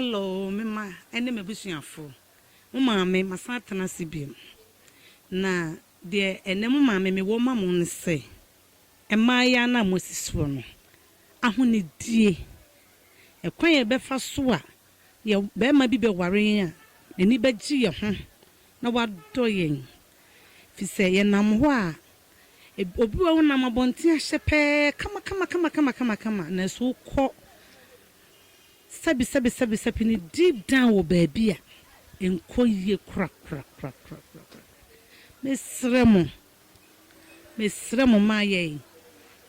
Hello, Mmaa, ene mebusuafo. Mo maame masata na sibiem. Na de ene mo maame me wo mamu ne se. Mmaa ya na mosisuo no. Ahonidie. Ekwan ye befa so a ye be ma bi be ware a eni beji ye ho na wado yen. Fi se ye nam ho a obi wo nam abonten ahye kama na so kọ sabi ni deep down wo baby a enko ye kra mesremo ma ye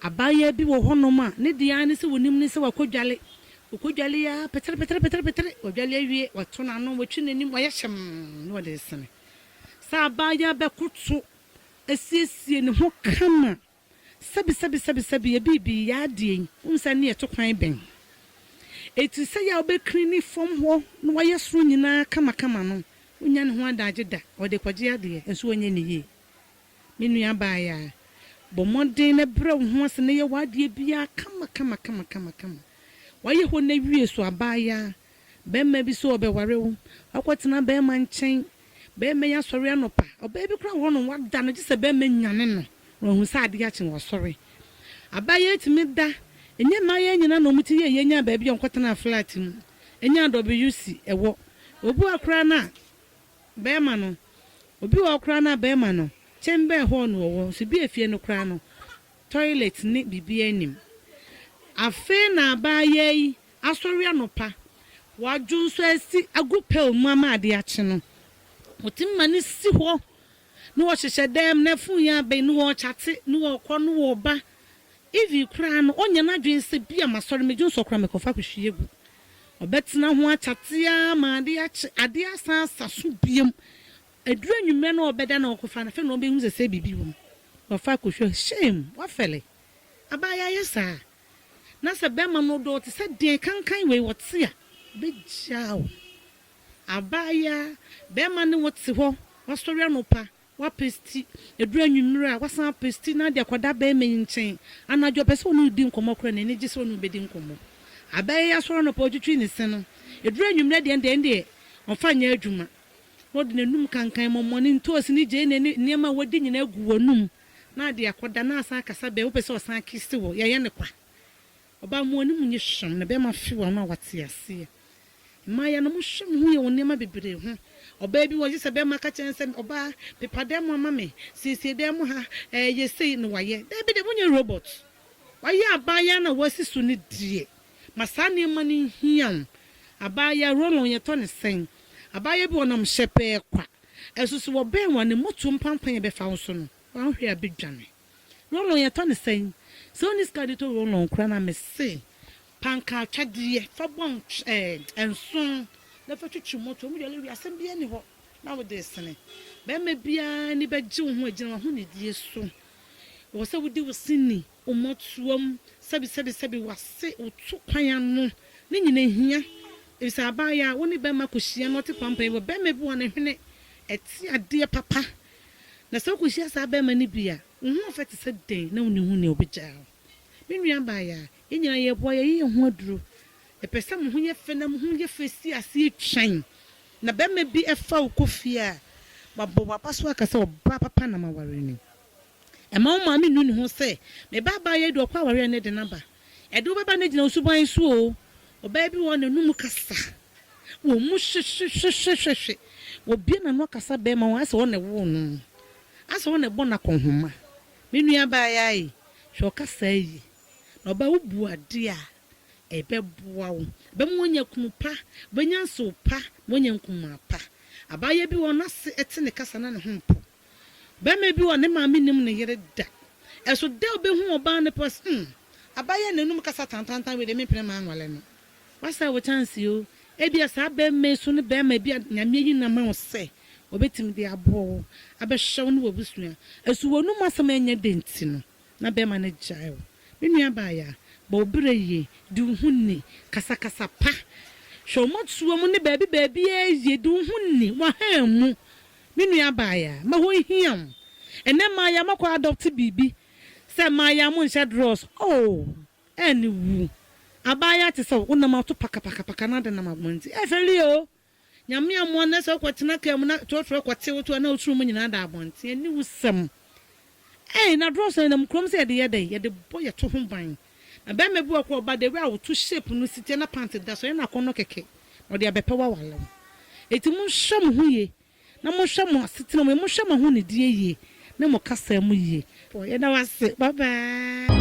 abaya bi wo honom a ne dia ne se wonim ne se wakodwale ya petre wadwale awie wato na no watwi nanim waye hyem no de sene sa abaya be kutu esiesie ne ho kama sabi ya bibi ya adien umsa ne to kwan ben eti se ya obekri ni fom ho no waye soro nyina kama no unya ne ho adaje da ode kwaje ade enso onye ne ye menu ya ba ya bomoden ne bre ho ase ne ye wade bia kama waye ho na wie so abaya bemma bi so obeware wo akwotena bemma nchen bemma ya sori anopa obebi kra ho no wada no gise bemma nyane no hu sa ade ya chen wo sori abaya etimi da enye maye nyina no muti ye nya ba bi onkotena flat mu enya WC ewo obu akra na bemma no obi wa akra na bemma no chembe ho no wo so bi efie no kra no toilet ni bibi anim afe na abaya yi asori anopa waju so esi agupel mama ade ache no otimma ni si ho no wo hyehye dem na fun ya be no wo chate no wo kọ no wo ba ivi kra no onya na dwen se bia masori mejun so kra me kofa kwhwie gu obetina ho achate ya ma ade asan saso biem aduru anwume no obeda na okofa na fe no be hu se bibi wo kofa kwhwie shame wa fele abaya yesa na se bema no do te se den kankan we wote a be jao abaya bema ne wote ho wasori anopa wa pesti edura nwumira wasan pesti na de akwada bema nchen anajo pese onu di nkomo kra na ne gise onu be di nkomo abaya soro no pojutwi ne se no edura nwumira de onfa nya adwuma no de nanum kankan momoni ntosi ni je ne niema wodi nyina agu wonum na de akwada na asan kasa be wo pese osan kisi wo ye ne kwa oba mo ni munye hwam na be ma fi wo na wate ase Mmaa no mo hwam hu ye wonema bebre hu oba bi wo gise be ma ka chense oba pepade mo mame sisi de mo ha ye sei no waye da bi de munye robot waye abaya na wasisu ni die masane mani hiam abaya rolon ye to ne sen abaya bi wonam hyepe kwa esusu wo be won ne motu mpampan ye be fa so no wan hwe abedwane rolon ye to ne sen so ni skadi to rolon kra na me se panka twade fa bon enson na fa twitwi moto mu yele wi asem bia ni ho na wo de sene be ma bia ni be ji ho agina ho ne die so wo se wudi wo sini o motuom sabi wase otu kwan no ne nyina hia isa abaya woni be ma kohia no te pampan wo be ma bi wona hwene eti ade papa na se kohia sa be ma ni bia ho fa te se den na woni hu ne obija minua baya enyina ye boye ye ho aduro epese mo ho ye fe na mo ho ye fesi ase twan na be ma bi efa ukofia babo paso akase oba papa na maware ni ema o ma me nu ne ho se me baba ye do kwa ware ne de naba edo baba ne gina osuban so o oba bi won nanum kasa wo mu hwehwehwehwe wo bia na no kasa be ma won ase won ne wo no ase won ne bona konhoma me nua ba ya yi hwo kasa yi no ba ubu ade a ebe boa wo be mo nya kunu pa be nya so pa mo nya nkuma pa abaya bi won ase ete ne kasa na ne ho mpo be me bi won ne ma me nim ne yere da eso de obe hu oba ne pos abaya nanum kasa tantantan we de me pere ma anwale no wasa wo chance yo e bia sa be me so ne be ma bia nyame yi na ma wo se obetim de abo abehyew ne wo busua eso wonu masam anya denti no na be ma ne jae minua baya ba obire ye du hunni kasa pa shomotsuo mu ne baabi ye du hunni wa hamu minua baya ma ho hiam ene ma ya makwa adopt bibi se ma ya mu nche draws oh eni wu abaya te so wona ma to paka na de na magbonti efeli o nyame amo na so kwetena kam na to kwete wo to na oturu mu nyina da abonti ani wusam na draw so na mkrom se ye de boy to ho ban na be me bu akọ ba de we a to shape no site na pant da so na kono keke o de abepe wa wala eti mu hwam hu ye na mo hwam asitena mo hwam ho ne die ye na mo kasa mu ye ye na wase bye bye.